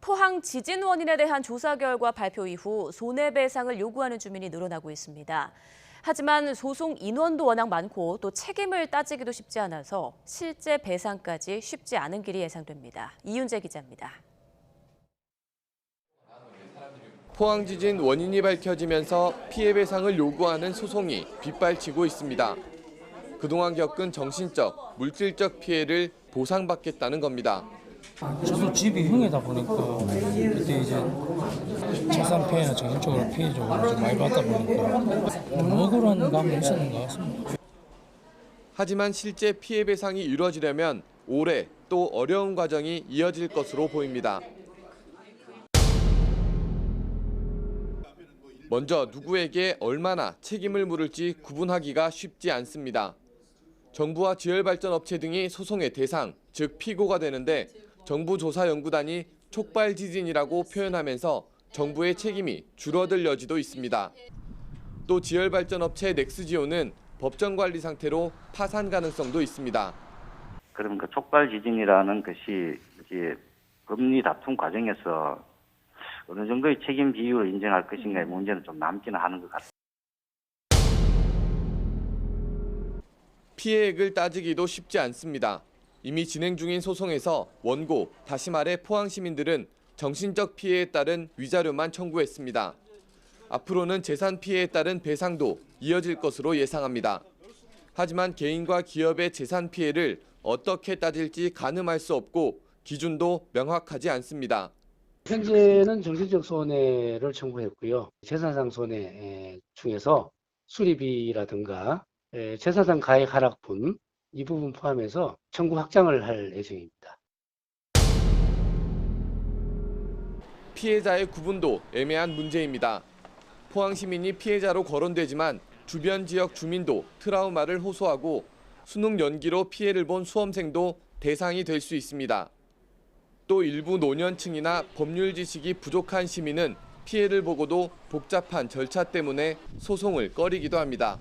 포항 지진 원인에 대한 조사 결과 발표 이후 손해배상을 요구하는 주민이 늘어나고 있습니다. 하지만 소송 인원도 워낙 많고 또 책임을 따지기도 쉽지 않아서 실제 배상까지 쉽지 않은 길이 예상됩니다. 이윤재 기자입니다. 포항 지진 원인이 밝혀지면서 피해 배상을 요구하는 소송이 빗발치고 있습니다. 그동안 겪은 정신적, 물질적 피해를 보상받겠다는 겁니다. 저도 집이 흉이다 보니까 그때 이제 재산 피해나 정신적으로 피해 좀 많이 받다 보니까 억울한 감이 있었는 것 같습니다. 하지만 실제 피해 배상이 이루어지려면 오래 또 어려운 과정이 이어질 것으로 보입니다. 먼저 누구에게 얼마나 책임을 물을지 구분하기가 쉽지 않습니다. 정부와 지열발전업체 등이 소송의 대상, 즉 피고가 되는데 정부 조사연구단이 촉발 지진이라고 표현하면서 정부의 책임이 줄어들 여지도 있습니다. 또 지열발전업체 넥스지오는 법정 관리 상태로 파산 가능성도 있습니다. 그럼 그 촉발 지진이라는 것이 이제 법리 다툼 과정에서 어느 정도의 책임 비율을 인정할 것인가의 문제는 좀 남지는 하는 것 같습니다. 피해액을 따지기도 쉽지 않습니다. 이미 진행 중인 소송에서 원고, 다시 말해 포항 시민들은 정신적 피해에 따른 위자료만 청구했습니다. 앞으로는 재산 피해에 따른 배상도 이어질 것으로 예상합니다. 하지만 개인과 기업의 재산 피해를 어떻게 따질지 가늠할 수 없고 기준도 명확하지 않습니다. 현재는 정신적 손해를 청구했고요. 재산상 손해 중에서 수리비라든가 재산상 가액 하락분 이 부분 포함해서 청구 확장을 할 예정입니다. 피해자의 구분도 애매한 문제입니다. 포항 시민이 피해자로 거론되지만 주변 지역 주민도 트라우마를 호소하고 수능 연기로 피해를 본 수험생도 대상이 될 수 있습니다. 또 일부 노년층이나 법률 지식이 부족한 시민은 피해를 보고도 복잡한 절차 때문에 소송을 꺼리기도 합니다.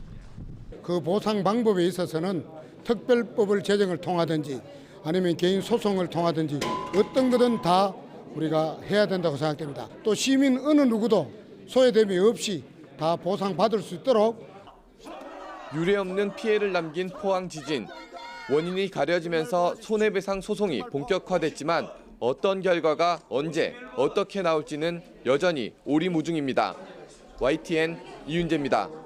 그 보상 방법에 있어서는 특별법을 제정을 통하든지 아니면 개인 소송을 통하든지 어떤 것은 다 우리가 해야 된다고 생각됩니다. 또 시민 어느 누구도 소외됨이 없이 다 보상받을 수 있도록 유례없는 피해를 남긴 포항 지진. 원인이 가려지면서 손해배상 소송이 본격화됐지만 어떤 결과가 언제 어떻게 나올지는 여전히 오리무중입니다. YTN 이윤재입니다.